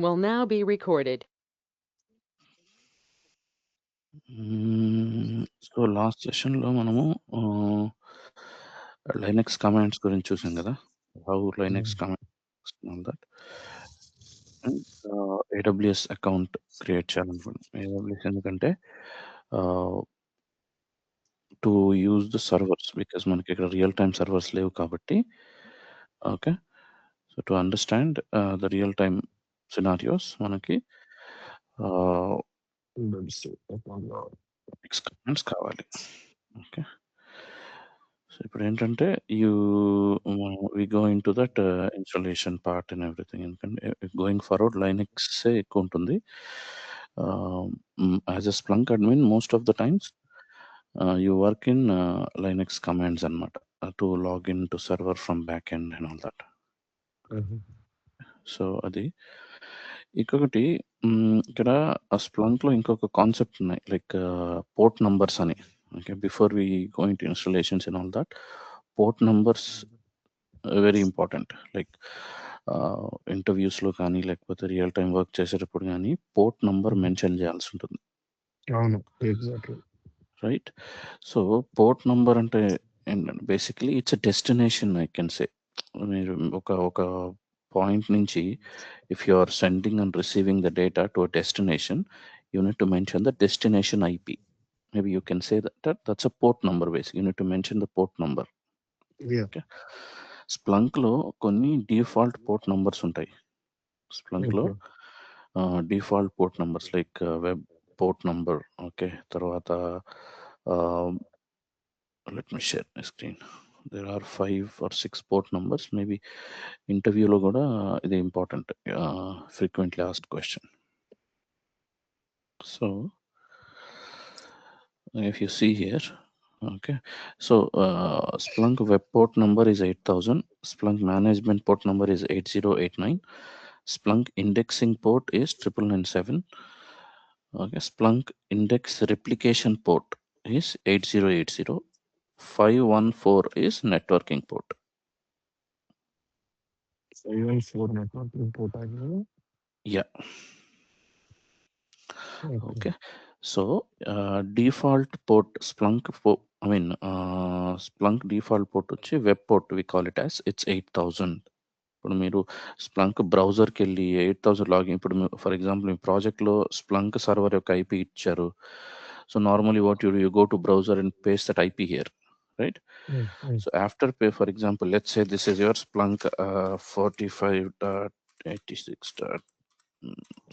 will now be recorded. So last సెషన్లో మనము Linux commands గురించి చూసాం కదా, how Linux commands that AWS account create చేయాలనుకుంటున్నాం. ఏడబ్ల్యూఎస్ ఎందుకంటే to use the servers, because మనకి ఇక్కడ రియల్ టైమ్ సర్వర్స్ లేవు కాబట్టి. Okay, so to understand the real time scenarios మనకి కమాండ్స్ కావాలి. ఓకే, సో ఇప్పుడు ఏంటంటే we go into that installation part and everything. ఎందుకంటే గోయింగ్ ఫార్వర్డ్ లైనక్స్ ఎక్కువ ఉంటుంది. As a Splunk admin most of the times you work in Linux commands అనమాట, to log in to server from back end and all that. So అది ఇంకొకటి. ఇక్కడ స్ప్లంక్లో ఇంకొక concept ఉన్నాయి, లైక్ పోర్ట్ నంబర్స్ అని. Okay, before we going to installations and all that, port numbers very important. Like ఇంటర్వ్యూస్లో కానీ లేకపోతే రియల్ టైం వర్క్ చేసేటప్పుడు కానీ పోర్ట్ నంబర్ మెన్షన్ చేయాల్సి ఉంటుంది. అవును, exactly. Right. So port number అంటే ఏంటంటే basically it's a destination I can say. మీరు ఒక పాయింట్ నుంచి if you are sending and receiving the data to a destination, you need to mention the destination IP. maybe you can say that's a port number. Basically you need to mention the port number. Okay, Splunk లో కొన్ని default port numbers ఉంటాయి. Splunk లో default port numbers like web port number. Okay, తర్వాత let me share my screen. There are 5 or 6 port numbers. Maybe ఇంటర్వ్యూలో కూడా ఇది important, frequently asked question. So if you see here, okay, so Splunk web port number is 8000, Splunk management port number is 8089, Splunk indexing port is 9997. Okay, Splunk index replication port is 8080, 514 is networking port. 514 networking port. Yeah. Okay, so default port Splunk Splunk default port వచ్చి web port we call it as, it's 8000. ఇప్పుడు మీరు Splunk బ్రౌజర్కి వెళ్ళి 8000 login, ఇప్పుడు for example మీ ప్రాజెక్ట్లో Splunk server యొక్క IP ఇచ్చారు. So normally what you go to browser and paste that IP here, right? So after pay, for example, let's say this is your Splunk 45.86.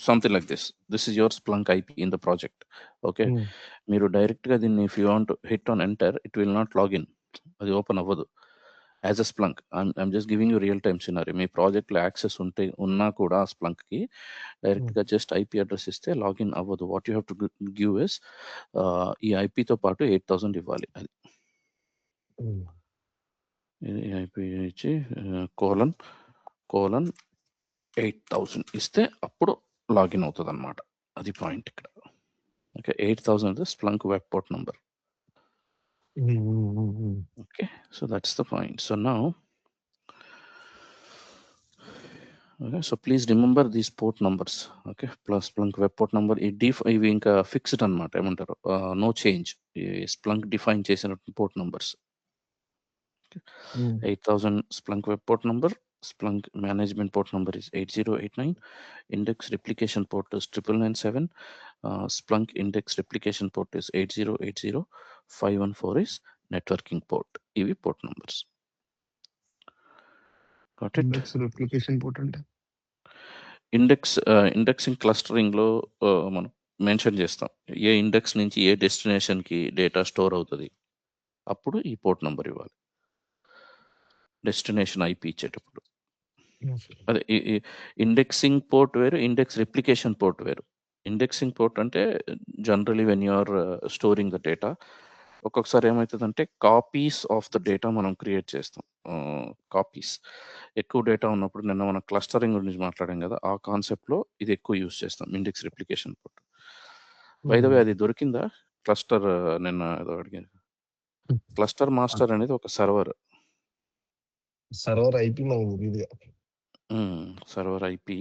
Something like this. This is your Splunk IP in the project. Okay, మీరు direct గా దీన్ని if you want to hit on enter, it will not log in. అది open అవ్వదు as a Splunk. I'm just giving you real time scenario. మీ ప్రాజెక్ట్లో access ఉన్నా కూడా ఆ స్ప్లంక్కి డైరెక్ట్గా జస్ట్ ఐపీ అడ్రస్ ఇస్తే లాగిన్ అవ్వదు. What you have to give is ఈ ఐపీతో పాటు 8000 ఇవ్వాలి. అది ఐపీ ఇచ్చి కోలన్ 8000 ఇస్తే అప్పుడు లాగిన్ అవుతుంది అనమాట. అది పాయింట్ ఇక్కడ. Okay, 8000 is Splunk web port number. Okay, so that's the point. So now, okay, so please remember these port numbers. Okay, plus Splunk web port number ఇవి ఇంకా ఫిక్స్డ్ అనమాట, ఏమంటారు, నో చేంజ్. Splunk డిఫైన్ చేసిన port numbers. 8000 Splunk web port number, Splunk management port number is 8089, index replication port is 9997, Splunk index replication port is 8080, 514 is networking port. ఇవి port numbers. Got it? Index replication port అంటే indexing clustering లో మనం mention చేస్తాం ఏ index నుంచి ఏ destination కి data store అవుతుంది, అప్పుడు ఈ పోర్ట్ నంబర్ ఇవ్వాలి డెస్టినేషన్ ఐపీ ఇచ్చేటప్పుడు. అదే ఇండెక్సింగ్ పోర్ట్ వేరు, ఇండెక్స్ రిప్లికేషన్ పోర్ట్ వేరు. ఇండెక్సింగ్ పోర్ట్ అంటే generally when you are storing the data, ఒక్కొక్కసారి ఏమవుతుందంటే కాపీస్ ఆఫ్ ద డేటా మనం క్రియేట్ చేస్తాం. కాపీస్ ఎక్కువ డేటా ఉన్నప్పుడు, నిన్న మనం క్లస్టరింగ్ గురించి మాట్లాడాం కదా, ఆ కాన్సెప్ట్లో ఇది ఎక్కువ యూజ్ చేస్తాం, index replication port. By the way అది దొరికిందా క్లస్టర్? నిన్న ఏదో అడిగాను. క్లస్టర్ మాస్టర్ అనేది ఒక సర్వర్ ఐపీ మనకు సర్వర్ ఐపీ.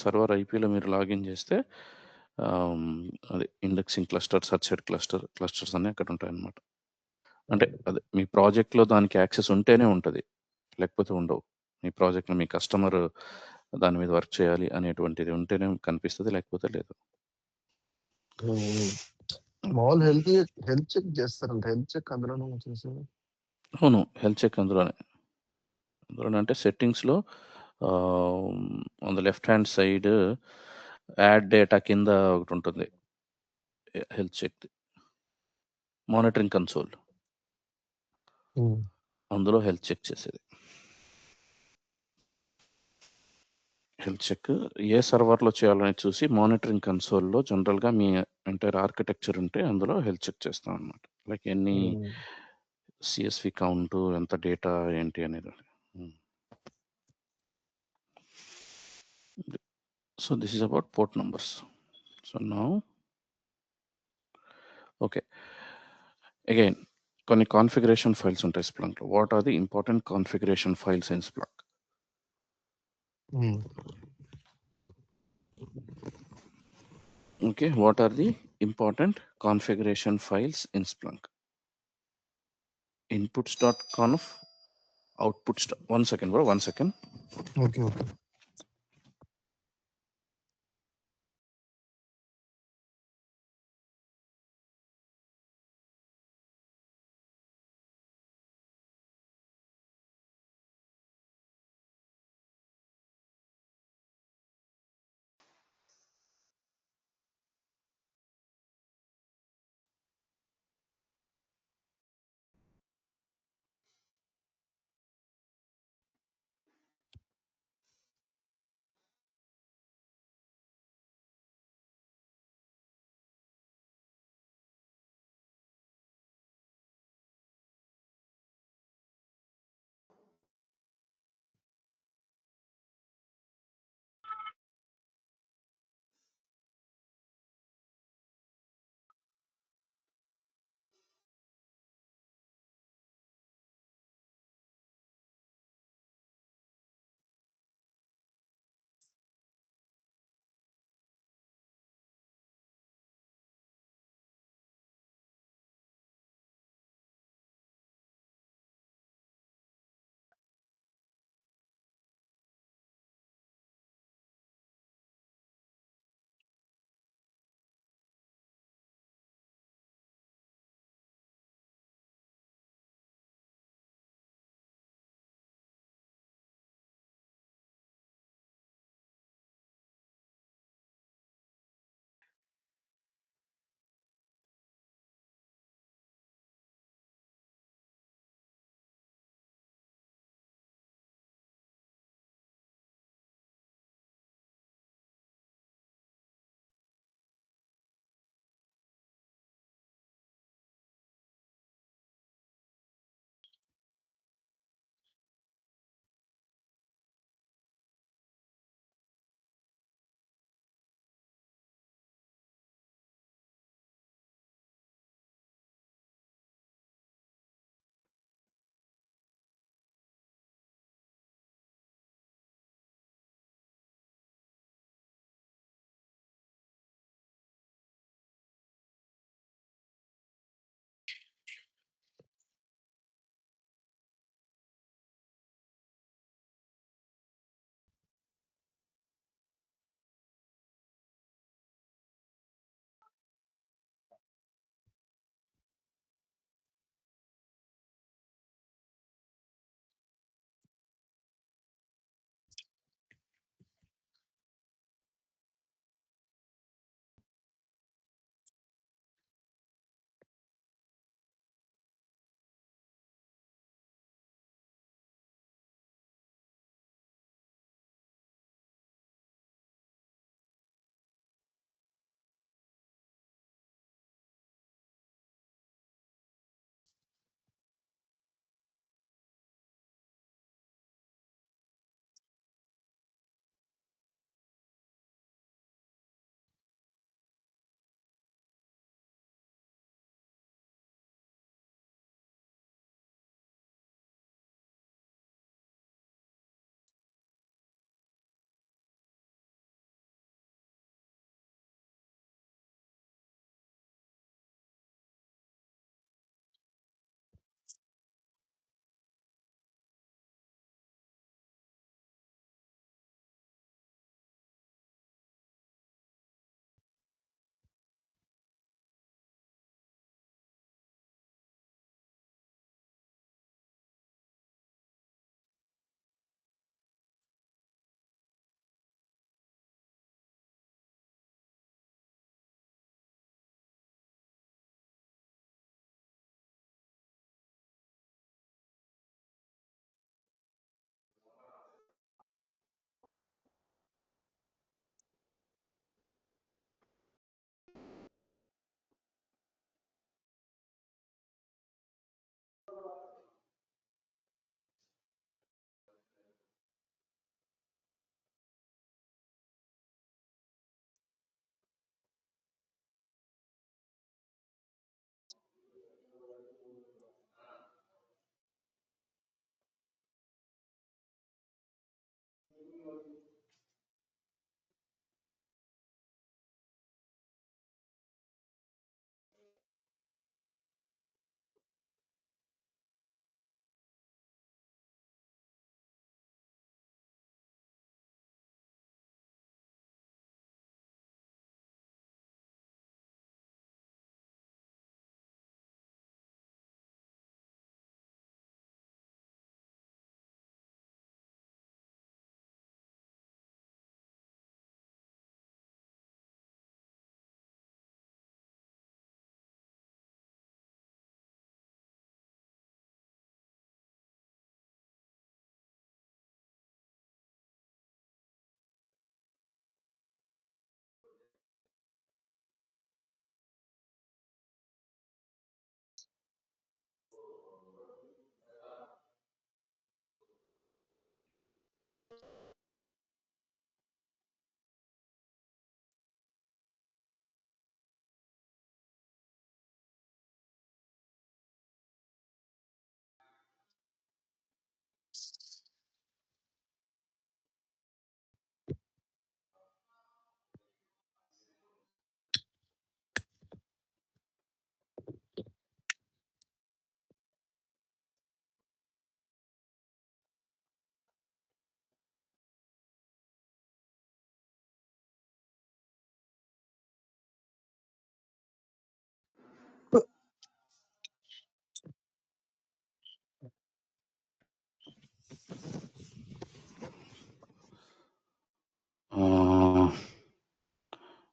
సర్వర్ ఐపీలో మీరు లాగిన్ చేస్తే అదే ఇండెక్సింగ్ క్లస్టర్, సబ్సెట్ క్లస్టర్స్ అన్నీ అక్కడ ఉంటాయన్నమాట. అంటే అదే మీ ప్రాజెక్ట్‌లో దానికి యాక్సెస్ ఉంటేనే ఉంటది. లేకపోతే ఉండవు. మీ ప్రాజెక్ట్‌లో మీ కస్టమర్ దాని మీద వర్క్ చేయాలి అనేటువంటిది ఉంటేనే కనిపిస్తది. లేకపోతే లేదు. మామూలు హెల్త్ చెక్ చేస్తారంట. హెల్త్ చెక్ అందులోనే చేసేది. అవును. హెల్త్ చెక్ అందులోనే. అందులోనే అంటే సెట్టింగ్స్‌లో on the left hand side add data కింద ఒకటుంటుంది. హెల్త్ చెక్‌ది. Monitoring console. అందులో హెల్త్ చెక్ చేసేది. హెల్త్ చెక్ ఏ సర్వర్‌లో చేయాలని చూసి మానిటరింగ్ కన్సోల్‌లో జనరల్‌గా మీ ఎంటైర్ ఆర్కిటెక్చర్ ఉంటే అందులో హెల్త్ చెక్ చేస్తామనమాట. లైక్ ఎన్ని సీఎస్‌వి కౌంటు, ఎంత డేటా ఏంటి అనేది. So, this is about port numbers. So, now okay. Again కొన్ని కాన్ఫిగరేషన్ ఫైల్స్ ఉంటాయి స్ప్లంక్‌లో. What are the important configuration files in Splunk? Okay, what are the important configuration files in Splunk? Inputs.conf, outputs. One second, bro. 1 second. Okay.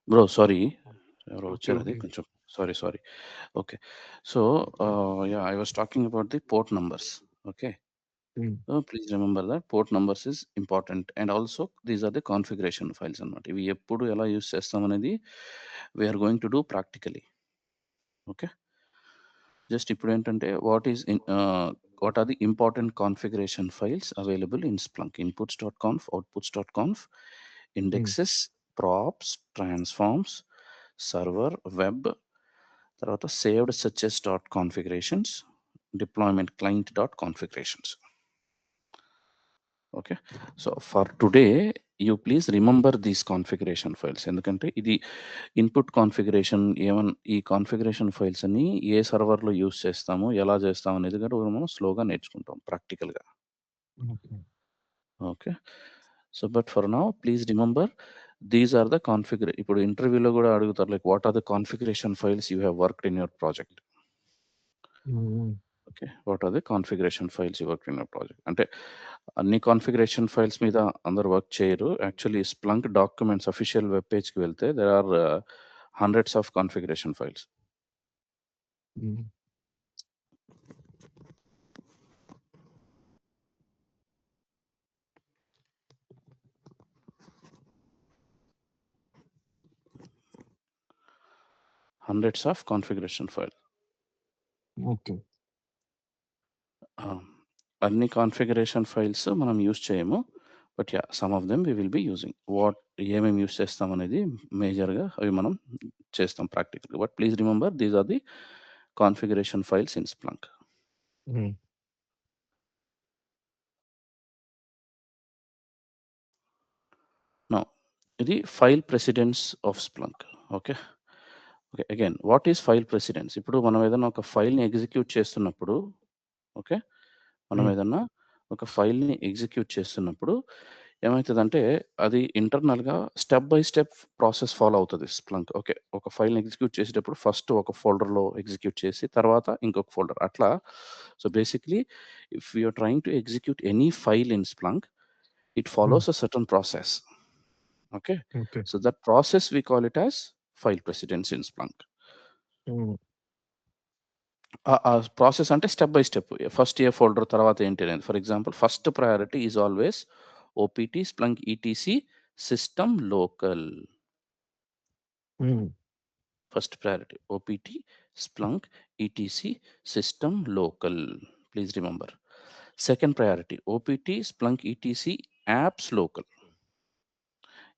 Bro sorry, ఎవరో okay. వచ్చారు, అది okay. కొంచెం sorry. Okay. So I was talking about the port numbers. Okay. Hmm. Please remember that port numbers is important and also these are the configuration files అన్నమాట. ఇవి ఎప్పుడు ఎలా use చేస్తామనేది we are going to do practically. Okay. Just ఇప్పుడేంటంటే what are the important configuration files available in Splunk. Inputs conf, outputs conf, hmm. Indexes, props, transforms, server, web, తర్వాత saved సచెస్ dot configurations, deployment client dot configurations. Okay. So for today you please remember these configuration files. ఎందుకంటే ఇది input configuration ఈ configuration files అన్ని ఏ సర్వర్‌లో use చేస్తాము, ఎలా చేస్తాం అనేది కూడా మనం స్లోగా నేర్చుకుంటాం ప్రాక్టికల్‌గా. Okay. Okay. So but for now please remember these are the ఇప్పుడు ఇంటర్వ్యూలో కూడా అడుగుతారు, like what are the configuration files you have worked in your project. Hmm. Hmm. Okay. What are the configuration files you worked in your project అంటే అన్ని configuration files మీద అందరూ work చేయరు. Actually Splunk documents official web పేజ్‌కి వెళ్తే there are hundreds of configuration files. Hmm. Hundreds of configuration file. Okay. అన్ని configuration files మనం use చేయము. But yeah! Some of them we will be using. ఏమేమి use చేస్తామనేది మేజర్‌గా అవి మనం చేస్తాం ప్రాక్టికల్‌గా. But please remember these are the configuration files in Splunk. Hmm. Now ఇది file precedence of Splunk. Okay. Okay. Again what is file precedence? ఇప్పుడు మనం ఏదైనా ఒక ఫైల్‌ని ఎగ్జిక్యూట్ చేస్తున్నప్పుడు, ఓకే. మనం హ్మ్. ఏదన్నా ఒక ఫైల్‌ని ఎగ్జిక్యూట్ చేస్తున్నప్పుడు ఏమైతదంటే, అది ఇంటర్నల్‌గా step by step process follow అవుతది స్ప్లంక్. ఓకే. ఒక ఫైల్‌ని ఎగ్జిక్యూట్ చేసేటప్పుడు ఫస్ట్ ఒక ఫోల్డర్‌లో ఎగ్జిక్యూట్ చేసి, తర్వాత ఇంకొక ఫోల్డర్ అట్లా. So, basically if you are trying to execute any file in Splunk, it hmm. Follows a certain process. Okay. Okay. So, that process we call it as file precedence in Splunk. Hmm. ఆ process అంటే step by step. First ఏ folder, తర్వాత ఏంటి అనేది. For example first priority is always OPT Splunk ETC system local. Hmm. First priority OPT Splunk ETC system local. Please remember. Second priority OPT Splunk ETC apps local.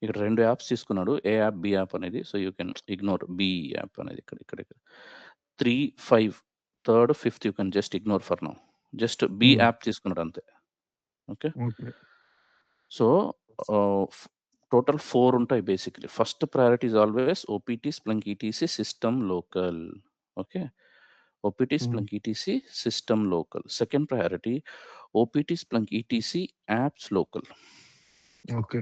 ఇక్కడ 2 apps తీసుకున్నాడు. A app, B app అనేది. So, you can ignore B app అనేది ఇక్కడ. 3, 5 third, fifth you can just ignore for now. Just B hmm. App తీసుకున్నాడు అంతే. Okay. Okay. So, total 4 ఉంటాయి basically. First priority is always OPT Splunk ETC system local. Okay. OPT hmm. Splunk ETC system local. Second priority OPT Splunk ETC apps local. Okay.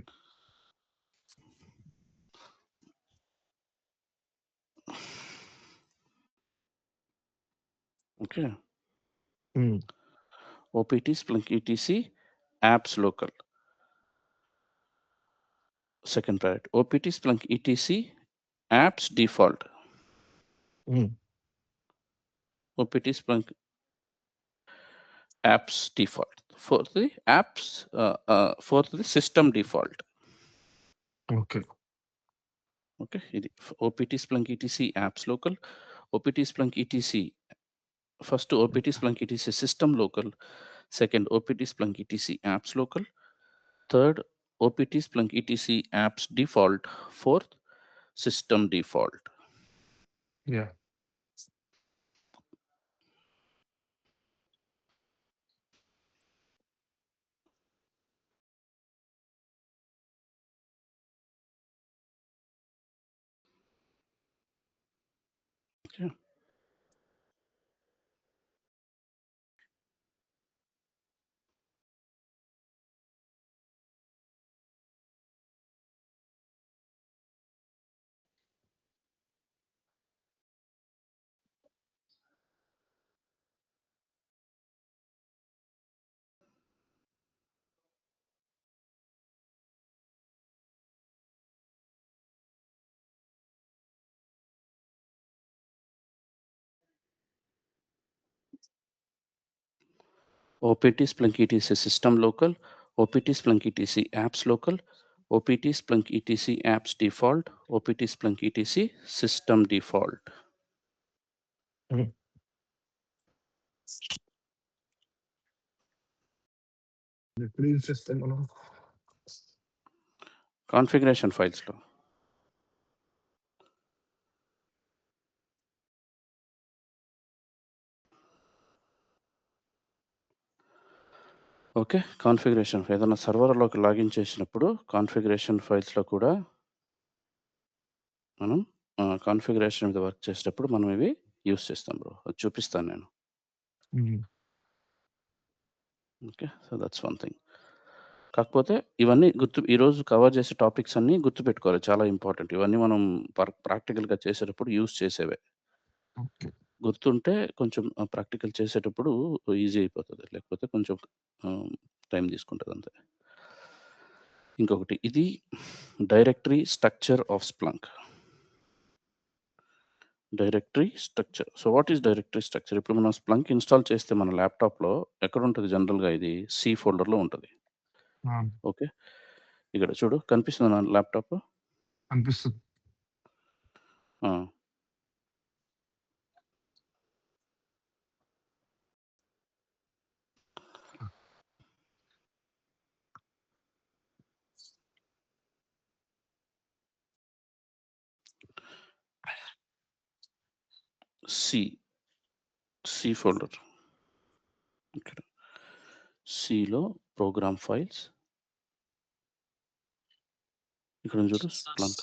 Okay. హ్మ్. OPT Splunk ETC apps local. Second priority. OPT Splunk ETC apps default. హ్మ్. OPT Splunk apps default. Fourthly system default. Okay. Okay. OPT Splunk ETC apps local. OPT Splunk ETC first OPT Splunk ETC system local. Second OPT Splunk ETC apps local. Third OPT Splunk ETC apps default. Fourth system default. Yeah! Okay. OPT Splunk ETC system local, OPT Splunk ETC apps local, OPT Splunk ETC apps default, OPT Splunk ETC system default. ఎప్పుడు use చేస్తాం మనం? Configuration files లో. Okay, configuration ఏదైనా సర్వర్లోకి login చేసినప్పుడు configuration ఫైల్స్లో కూడా మనం configuration మీద work చేసేటప్పుడు మనం ఇవి యూస్ చేస్తాం బ్రో. అది చూపిస్తాను నేను. Okay, so that's one thing. కాకపోతే ఇవన్నీ ఈరోజు కవర్ చేసే టాపిక్స్ అన్నీ గుర్తుపెట్టుకోవాలి, చాలా ఇంపార్టెంట్. ఇవన్నీ మనం ప్రాక్టికల్గా చేసేటప్పుడు యూస్ చేసేవే. గుర్తుంటే కొంచెం ప్రాక్టికల్ చేసేటప్పుడు ఈజీ అయిపోతుంది, లేకపోతే కొంచెం టైం తీసుకుంటుంది అంతే. ఇంకొకటి, ఇది directory structure of Splunk. Directory structure. So what is directory structure? ఇప్పుడు మనం స్ప్లంక్ ఇన్స్టాల్ చేస్తే మన ల్యాప్టాప్లో ఎక్కడ ఉంటుంది జనరల్గా? ఇది సి ఫోల్డర్లో ఉంటుంది. ఓకే, ఇక్కడ చూడు, కనిపిస్తుంది నా ల్యాప్టాప్? అనిపిస్తుంది. C folder. ఇక్కడ సిలో ప్రోగ్రామ్ ఫైల్స్, ఇక్కడ చూడు స్ప్లంక్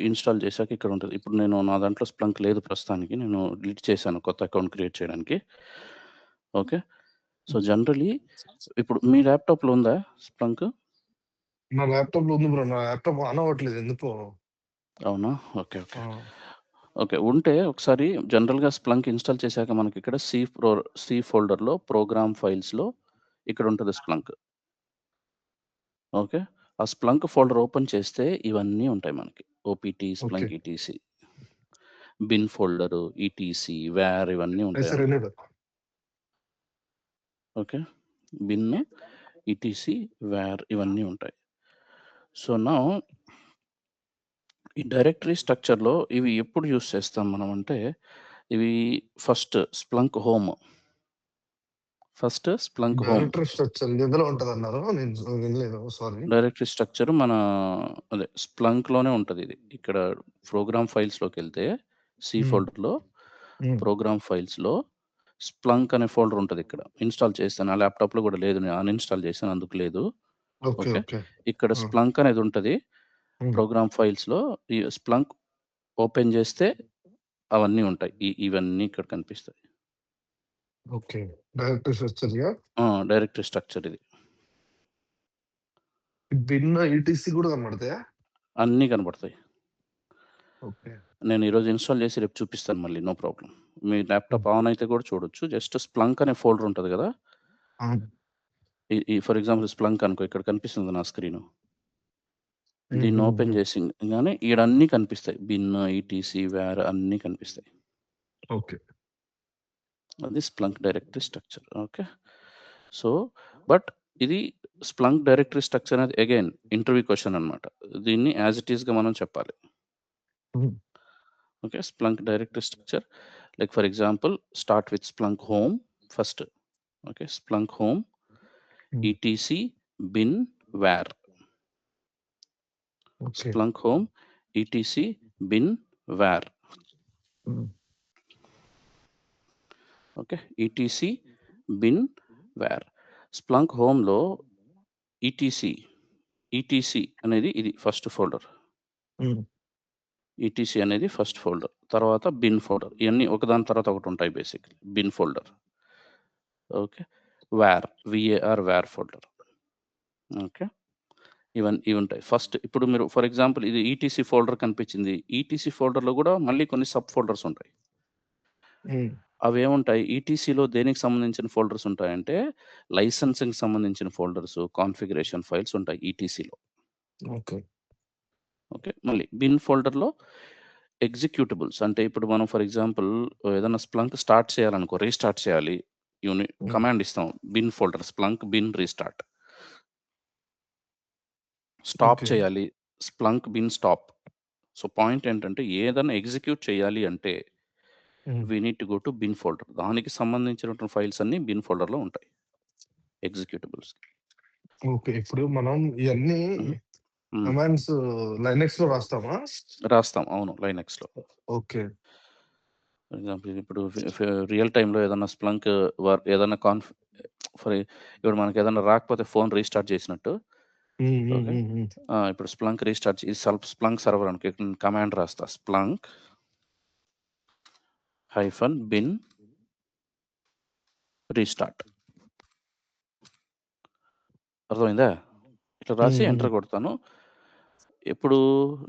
ఇన్స్టాల్ చేశాక ఇక్కడ ఉంటుంది. ఇప్పుడు నేను నా దాంట్లో స్ప్లంక్ లేదు ప్రస్తుతానికి, నేను డిలీట్ చేశాను కొత్త అకౌంట్ క్రియేట్ చేయడానికి. ఓకే, సో జనరలీ ఇప్పుడు మీ ల్యాప్టాప్లో ఉందా స్ప్లంక్? నా ల్యాప్టాప్లో ఉంది బ్రో. నా ల్యాప్టాప్ ఆన్ అవ్వట్లేదు ఎందుకో. అవునా? ఓకే ఓకే ఓకే, ఉంటే ఒకసారి జనరల్గా స్ప్లంక్ ఇన్స్టాల్ చేశాక మనకి ఇక్కడ సి ఫోల్డర్లో ప్రోగ్రామ్ ఫైల్స్లో ఇక్కడ ఉంటుంది స్ప్లంక్. ఓకే, ఆ స్ప్లంక్ ఫోల్డర్ ఓపెన్ చేస్తే ఇవన్నీ ఉంటాయి మనకి. OPT Splunk ETC, bin folder, ETC, var, ఇవన్నీ ఉంటాయి. ఓకే, బిన్, ఈటీసీ, వేర్ ఇవన్నీ ఉంటాయి. సో నా ఈ డైరెక్టరీ స్ట్రక్చర్లో ఇవి ఎప్పుడు యూస్ చేస్తాం మనం అంటే, ఇవి first Splunk home. Directory structure ఎందులో ఉంటుంది అన్నారు? నేను వినలేదు, సారీ. డైరెక్టరీ స్ట్రక్చర్ మన అదే స్ప్లంక్ లోనే ఉంటుంది. ఇది ఇక్కడ ప్రోగ్రామ్ ఫైల్స్ లోకి వెళ్తే సి ఫోల్డర్ లో ప్రోగ్రామ్ ఫైల్స్ లో స్ప్లంక్ అనే ఫోల్డర్ ఉంటుంది. ఇక్కడ ఇన్స్టాల్ చేస్తాను, ఆ ల్యాప్టాప్ లో కూడా లేదు, నేను అన్ఇన్స్టాల్ చేశాను, అందుకు లేదు. ఓకే, ఇక్కడ స్ప్లంక్ అనేది ఉంటుంది ప్రోగ్రామ్ ఫైల్స్ లో. ఈ స్ప్లంక్ ఓపెన్ చేస్తే అవన్నీ ఉంటాయి, ఇవన్నీ ఇక్కడ కనిపిస్తాయి. Okay, directory structure. Directory structure ఇది. బిన్, ఈటీసీ కూడా కనబడతాయా? అన్నీ కనబడతాయి. ఓకే, నేను ఈరోజు ఇన్స్టాల్ చేసి రేపు చూపిస్తాను మళ్ళీ, నో ప్రాబ్లం. మీ ల్యాప్టాప్ ఆన్ అయితే కూడా చూడొచ్చు. జస్ట్ స్ప్లంక్ అనే ఫోల్డర్ ఉంటుంది కదా, ఈ ఫర్ ఎగ్జాంపుల్ స్ప్లంక్ అనుకో, ఇక్కడ కనిపిస్తుంది నా స్క్రీన్. దీన్ని ఓపెన్ చేసి కానీ ఈడన్నీ కనిపిస్తాయి, బిన్, ఈటీసీ, వేర్ అన్నీ కనిపిస్తాయి. ఓకే, అది Splunk directory structure. Okay, so but ఇది స్ప్లంక్ డైరెక్టరీ స్ట్రక్చర్ అనేది అగైన్ ఇంటర్వ్యూ క్వశ్చన్ అనమాట. దీన్ని యాజ్ ఇట్ ఈస్గా మనం చెప్పాలి. Okay, Splunk directory structure, like for example start with Splunk home first. Okay, Splunk home, ETC, bin, var. Splunk home, ETC, bin, var. Okay, ETC, bin, var. Splunk హోమ్లో ETC అనేది ఇది first folder. ETC అనేది first folder, తర్వాత bin folder. ఇవన్నీ ఒకదాని తర్వాత ఒకటి ఉంటాయి basically. Bin folder. Okay, var, VAR, var folder. Okay, ఇవి ఉంటాయి ఫస్ట్. ఇప్పుడు మీరు ఫర్ ఎగ్జాంపుల్ ఇది ఈటీసీ ఫోల్డర్ కనిపించింది, ఈటీసీ ఫోల్డర్లో కూడా మళ్ళీ కొన్ని సబ్ ఫోల్డర్స్ ఉంటాయి. అవి ఏముంటాయి, ఈటీసీలో దేనికి సంబంధించిన ఫోల్డర్స్ ఉంటాయంటే లైసెన్సింగ్ సంబంధించిన ఫోల్డర్స్, కాన్ఫిగరేషన్ ఫైల్స్ ఉంటాయి ఈటీసీలో. ఓకే ఓకే, మళ్ళీ బిన్ ఫోల్డర్లో ఎగ్జిక్యూటబుల్స్, అంటే ఇప్పుడు మనం ఫర్ ఎగ్జాంపుల్ ఏదైనా స్ప్లంక్ స్టార్ట్ చేయాలనుకో, రీస్టార్ట్ చేయాలి, యూనిట్ కమాండ్ ఇస్తాం, bin folder Splunk bin restart. Stop చేయాలి, Splunk bin stop. So point ఏంటంటే ఏదైనా ఎగ్జిక్యూట్ చేయాలి అంటే we need to go to bin folder. దానికి సంబంధించినటువంటి ఫైల్స్ అన్ని బిన్ ఫోల్డర్లో ఉంటాయి, ఎగ్జిక్యూటబుల్స్. ఓకే, ఇప్పుడు మనం ఇవన్నీ కమాండ్స్ లైనక్స్ లో రాస్తామా? రాస్తాం, అవును, లైనక్స్లో. ఓకే, ఫర్ ఎగ్జాంపుల్ ఇప్పుడు రియల్ టైంలో ఏదైనా స్ప్లంక్ ఏదైనా ఇప్పుడు మనకి ఏదైనా రాకపోతే ఫోన్ రీస్టార్ట్ చేసినట్టు, ఓకే, ఇప్పుడు స్ప్లంక్ రీస్టార్ట్ స్ప్లంక్ సర్వర్ అనుకో, కమాండ్ రాస్తా, స్ప్లంక్ -bin రీస్టార్ట్. అర్థమైందా? ఇట్లా రాసి ఎంటర్ కొడతాను. ఎప్పుడు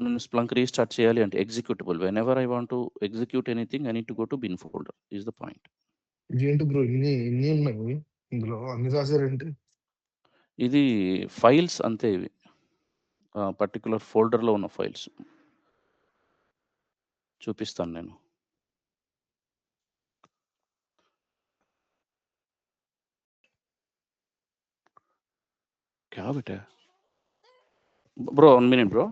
నేను స్ప్లంక్ రీస్టార్ట్ చేయాలి అంటే executable, whenever I want to execute anything I need to go to bin folder is the point. ఏంటి బ్రో ఇన్ని ఉన్నాయి ఇందులో, అన్ని రాశారేంటి? ఇది ఫైల్స్ అంతే, ఇవి పర్టికులర్ ఫోల్డర్లో ఉన్న ఫైల్స్ చూపిస్తాను నేను. क्या बेटा bro, 1 minute bro.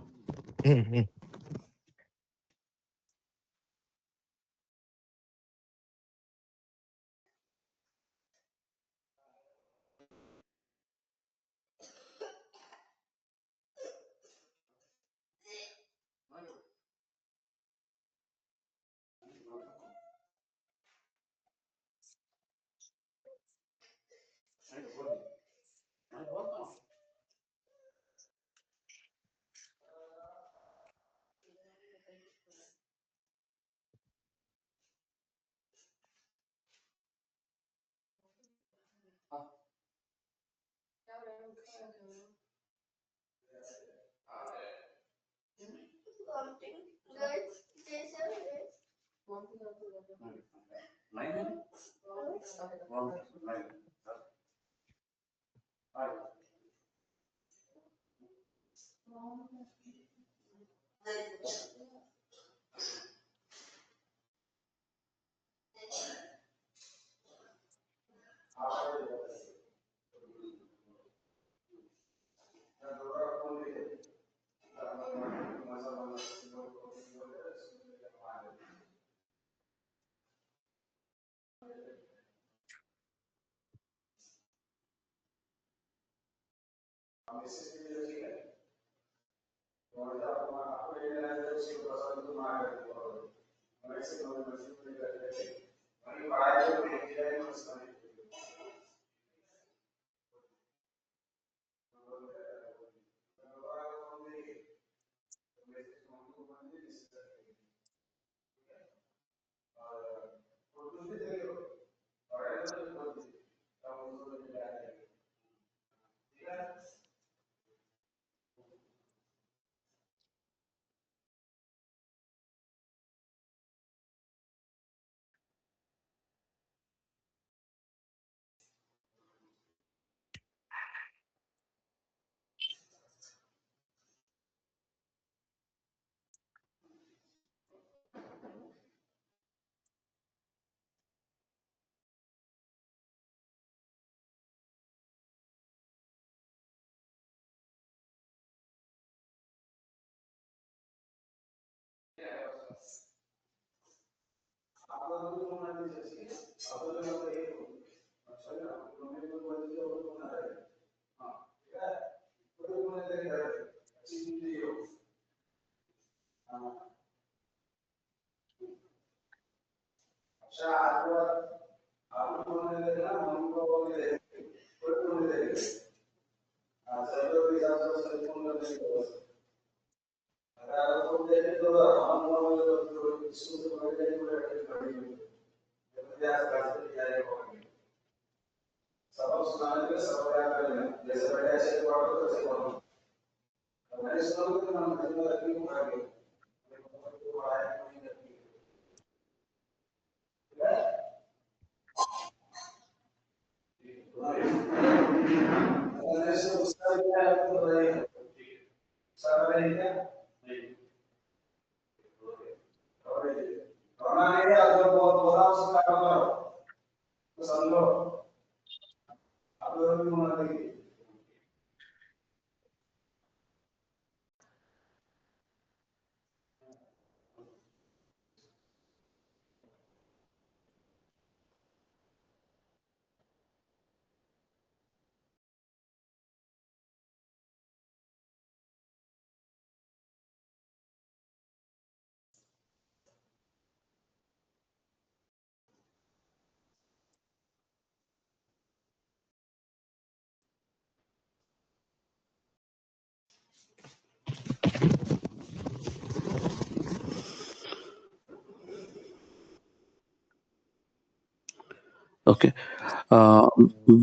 Okay.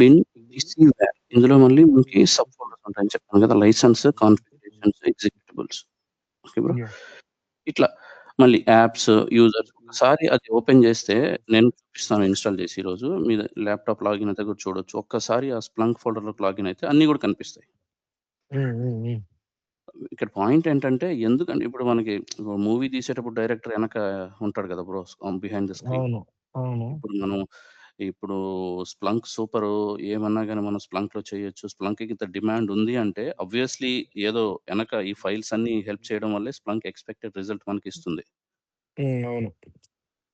Bin ETC ఇందులో మళ్ళీ మనకి సబ్ ఫోల్డర్స్ ఉంటాయని చెప్పాను కదా! License, configurations, executables. Okay bro. Yeah. ఇట్లా మళ్ళీ యాప్స్, యూజర్స్ ఒకసారి అది ఓపెన్ చేస్తే నేను చూపిస్తాను ఇన్‌స్టాల్ చేసి ఈరోజు. మీ ల్యాప్‌టాప్ లాగిన్ అయితే కూడా చూడొచ్చు. ఒక్కసారి ఆ స్ప్లంక్ ఫోల్డర్‌లోకి లాగిన్ అయితే అన్నీ కూడా కనిపిస్తాయి. ఇక్కడ పాయింట్ ఏంటంటే ఎందుకంటే ఇప్పుడు మనకి మూవీ తీసేటప్పుడు డైరెక్టర్ వెనక ఉంటాడు కదా బ్రో! Behind the screen. అవును. అవును. ఇప్పుడు స్ప్లంక్ సూపరు ఏమన్నా గాని మనం స్ప్లంక్‌లో చేయొచ్చు. స్ప్లంక్‌కి ఇంత డిమాండ్ ఉంది అంటే ఆబ్వియస్‌లీ ఏదో ఎనక ఈ ఫైల్స్ అన్నీ హెల్ప్ చేయడం వల్లే స్ప్లంక్ ఎక్స్‌పెక్టెడ్ రిజల్ట్ మనకిస్తుంది. అవును.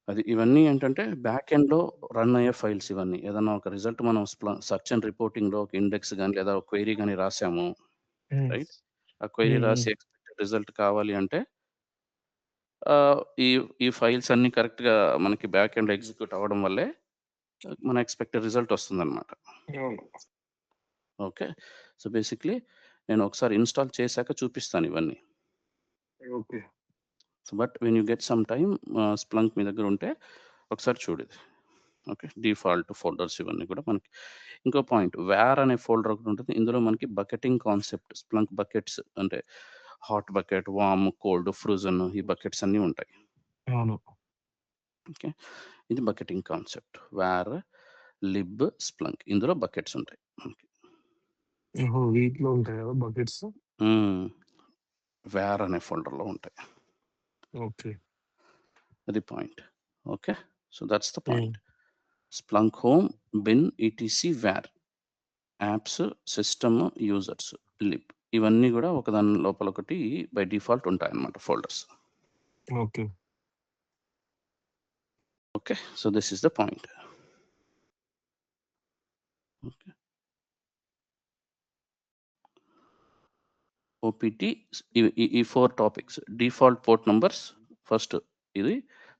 అది ఇవన్నీ ఏంటంటే బ్యాక్ ఎండ్‌లో రన్ అయ్యే ఫైల్స్ ఇవన్నీ. ఏదన్నా ఒక రిజల్ట్ మనం సెర్చ్ అండ్ రిపోర్టింగ్‌లో ఒక ఇండెక్స్ గాని లేదా ఒక క్వెరీ గాని రాసాము. రైట్? ఆ క్వెరీ రాసి ఎక్స్‌పెక్టెడ్ రిజల్ట్ కావాలి అంటే ఈ ఈ ఫైల్స్ అన్నీ కరెక్ట్‌గా మనకి బ్యాక్ ఎండ్‌లో ఎగ్జిక్యూట్ అవ్వడం వల్లే మన ఎక్స్‌పెక్టెడ్ రిజల్ట్ వస్తుందన్నమాట. అవును. ఓకే. సో, బేసిక్‌లీ నేను ఒకసారి ఇన్‌స్టాల్ చేశాక చూపిస్తాను ఇవన్నీ. Okay. So, but when you get some time Splunk మీ దగ్గర ఉంటే ఒకసారి చూడు ఇది. ఓకే. డిఫాల్ట్ ఫోల్డర్స్ ఇవన్నీ కూడా మనకి ఇంకో పాయింట్ వేర్ అనే ఫోల్డర్ ఒకటి ఉంటుంది. ఇందులో మనకి బకెటింగ్ కాన్సెప్ట్ స్ప్లంక్ బకెట్స్ అంటే hot bucket, warm, cold, frozen ఈ బకెట్స్ అన్నీ ఉంటాయి. అవును. ఓకే. ఇది bucketing concept. Var, lib, Splunk ఇందులో బకెట్స్ ఉంటాయి మనకి. వీటిలో ఉంటాయి కదా బకెట్స్? వేర్ అనే ఫోల్డర్‌లో ఉంటాయి. ఓకే. అది point. Okay. So, that's the point. Splunk home, bin, ETC, var, apps, system, users, lib ఇవన్నీ కూడా ఒకదాని లోపల ఒకటి బై డిఫాల్ట్ ఉంటాయన్నమాట folders. Okay. Okay. So, this is the point. Okay. OPT ఈ 4 topics default port numbers first ఇది.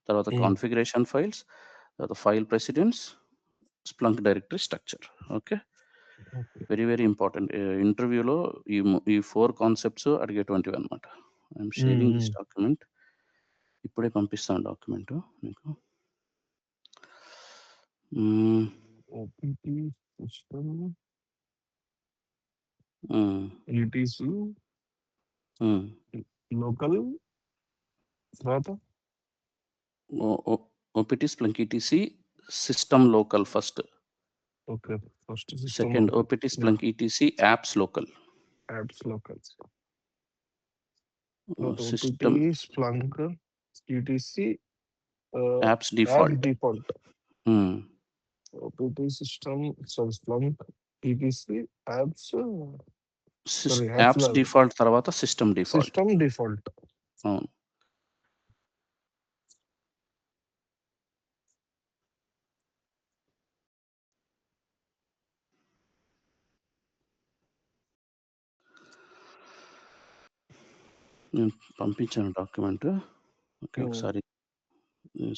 తర్వాత configuration files, తర్వాత file precedence, Splunk directory structure. Okay. Very very important. ఇంటర్వ్యూలో ఈ 4 కాన్సెప్ట్స్ అడిగేటువంటివన్నమాట. I'm sharing this document. ఇప్పుడే పంపిస్తాను document మీకు. ఓపీటీ, సిస్టమ్, ఈటీసీ, లోకల్ తర్వాత OPT, Splunk ETC, system local first. Okay. First system second local. OPT, Splunk ETC, apps local. Apps local. System OPT, Splunk, ETC, apps default. Default. OPT, system, Splunk, ETC, apps apps default తర్వాత system default. System default. అవును. నేను పంపించాను document. Okay. ఒకసారి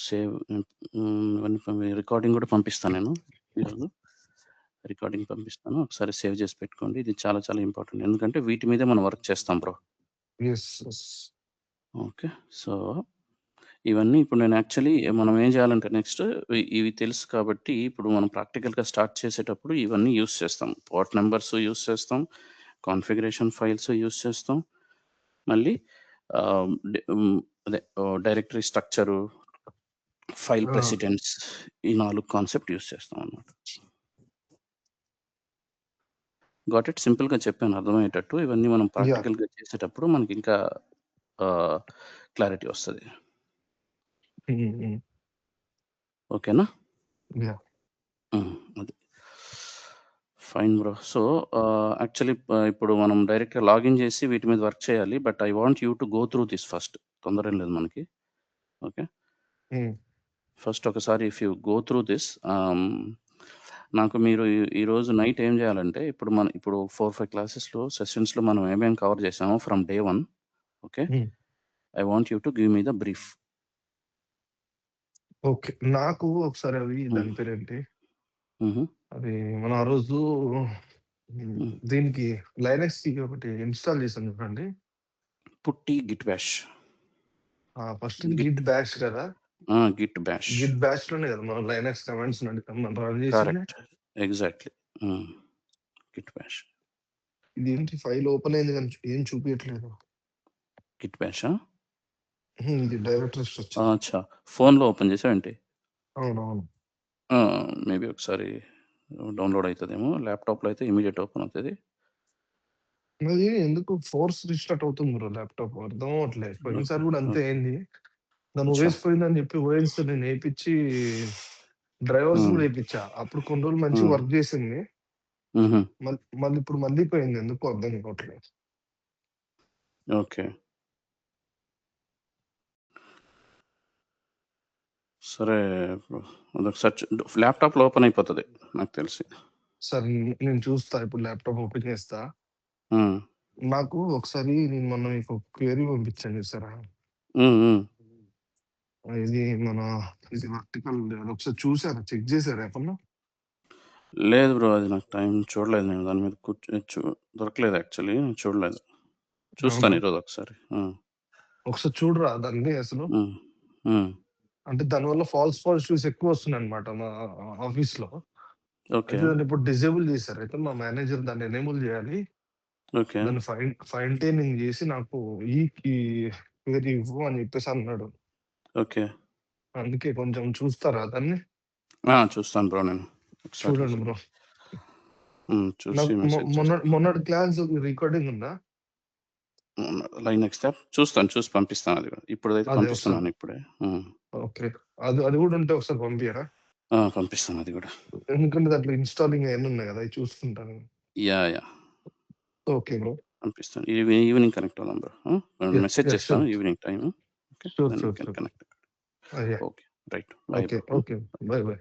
save ఇవన్నీ recording కూడా పంపిస్తాను నేను ఈరోజు. రికార్డింగ్ పంపిస్తాను. ఒకసారి సేవ్ చేసి పెట్టుకోండి. ఇది చాలా చాలా ఇంపార్టెంట్. ఎందుకంటే వీటి మీదే మనం వర్క్ చేస్తాం బ్రో. యెస్. ఓకే. సో, ఇవన్నీ ఇప్పుడు నేను యాక్చువల్లీ మనం ఏం చేయాలంటే నెక్స్ట్ ఇవి తెలుసు కాబట్టి ఇప్పుడు మనం ప్రాక్టికల్‌గా స్టార్ట్ చేసేటప్పుడు ఇవన్నీ యూజ్ చేస్తాం. పోర్ట్ నంబర్స్ యూజ్ చేస్తాం. కాన్ఫిగరేషన్ ఫైల్స్ యూజ్ చేస్తాం. మళ్ళీ అదే డైరెక్టరీ స్ట్రక్చరు, ఫైల్ ప్రెసిడెన్స్ ఈ 4 కాన్సెప్ట్ యూజ్ చేస్తాం అన్నమాట. Got it? సింపుల్‌గా చెప్పాను అర్థమయ్యేటట్టు. ఇవన్నీ మనం ప్రాక్టికల్‌గా చేసేటప్పుడు మనకి ఇంకా క్లారిటీ వస్తది. ఓకేనా? యాహ్! అది. Fine bro. సో, యాక్చువల్లీ ఇప్పుడు మనం డైరెక్ట్‌గా లాగిన్ చేసి వీటి మీద వర్క్ చేయాలి. But I want you to go through this first. తొందర ఏం లేదు మనకి. ఓకే. హ్మ్. ఫస్ట్ ఒకసారి if you go through this నాకు మీరు ఈరోజు నైట్ ఏం చేయాలంటే ఇప్పుడు 4, 5 క్లాసెస్‌లో సెషన్స్‌లో మనం ఏమేమి కవర్ చేసామో ఫ్రమ్ డే 1 ఓకే. హ్మ్. I want you to give me the brief. Okay. నాకు ఒకసారి అవి హ్మ్. దాని పేరేంటి? హుహు. అది మనం ఆ రోజు హ్మ్. దీనికి లైనక్స్‌కి ఒకటి ఇన్‌స్టాల్ చేశాను చూడండి. పుట్టి Git Bash. First Git Git Bash కదా! Git Bash. గిట్ బాష్‌లోనే కదా మనం లైనక్స్ కమాండ్స్ మనం రన్ చేసింది. Correct. Exactly. Hmm. Git Bash. ఇదేంటి ఫైల్ ఓపెన్ అయింది కానీ ఏం చూపియట్లేదు. గిట్ బాషా? ఇది డైరెక్టరీస్ వచ్చింది. అచ్చా! ఫోన్‌లో ఓపెన్ చేసావా ఏంటి? అవునవును. మేబీ ఒకసారి డౌన్‌లోడ్ అయితదేమో. ల్యాప్‌టాప్‌లో అయితే ఇమ్మీడియేట్ ఓపెన్ అవుతది. అది ఎందుకు ఫోర్స్ రిస్టార్ట్ అవుతుంది బ్రో ల్యాప్‌టాప్ అర్థం అవ్వట్లేదు. పోయినసారి కూడా అంతే ఓకే. అయింది. దాని అచ్చా! ఓఎస్ పోయిందని చెప్పి ఓఎస్ నేను ఏపిచ్చి డ్రైవర్స్ హ్మ్. కూడా ఏపిచ్చా. అప్పుడు కొన్ని రోజులు మంచిగా హ్మ్. వర్క్ చేసింది. హుహు. మళ్ళీ ఇప్పుడు మళ్ళీ పోయింది. ఎందుకో అర్థం కావట్లేదు. ఓకే. సరే బ్రో. అదొకసారి ల్యాప్‌టాప్‌లో ఓపెన్ అయిపోతది నాకు తెలిసి. సరే నేను చూస్తా ఇప్పుడు ల్యాప్‌టాప్ ఓపెన్ చేస్తా. హ్మ్. నాకు ఒకసారి నేను మొన్న మీకు క్వెరీ పంపించాను చూసారా? హ్మ్. హ్మ్. ఇది మన ఇది వర్టికల్ ఒకసారి చూసారా? చెక్ చేసారా ఎప్పుడన్నా? లేదు బ్రో. అది నాకు టైం చూడలేదు నేను దాని మీద దొరకలేదు యాక్చువల్లీ. చూడలేదు. అవునా? చూస్తాను ఈరోజు ఒకసారి. ఒకసారి చూడరా దాన్ని అసలు? హ్మ్. హ్మ్. అంటే దానివల్ల ఫాల్స్ పాజిటివ్స్ ఎక్కువ వస్తున్నాయన్నమాట మా ఆఫీస్‌లో. ఓకే. అయితే దాన్ని ఇప్పుడు డిజేబుల్ చేశారు. అయితే మా మేనేజర్ దాన్ని ఎనేబుల్ చేయాలి. ఓకే. దాన్ని ఫైన్ ట్యూనింగ్ చేసి నాకు ఈ క్వెరీ ఇవ్వు అని చెప్పేసి అన్నాడు. ఓకే. అందుకే కొంచెం చూస్తారా దాన్ని? చూస్తాను బ్రో నేను. ఒకసారి చూడండి బ్రో. చూసి నాకు మెసేజ్ చేస్తాను. మొన్నటి క్లాస్ రికార్డింగ్ ఉందా? లైనక్స్ యాప్ చూస్తాను. చూసి పంపిస్తాను అది కూడా. ఇప్పుడైతే అదే ఒకసారి. పంపిస్తున్నాను ఇప్పుడే. ఓకే. అది అది కూడా ఉంటే ఒకసారి పంపియరా? పంపిస్తాను అది కూడా. ఎందుకంటే దాంట్లో ఇన్‌స్టాలింగ్ అయన్నీ ఉన్నాయి కదా! అవి చూసుకుంటాను. యాహ్! Okay bro. పంపిస్తాను. ఈవినింగ్ కనెక్ట్ అవుదాం బ్రో. యాహ్! Message yeah! చేస్తాను sure. Evening time. Okay. Sure. Then we sure. Can sure. Connect. Yeah! Okay. Right. Bye okay. Bro. Okay. Bye. By.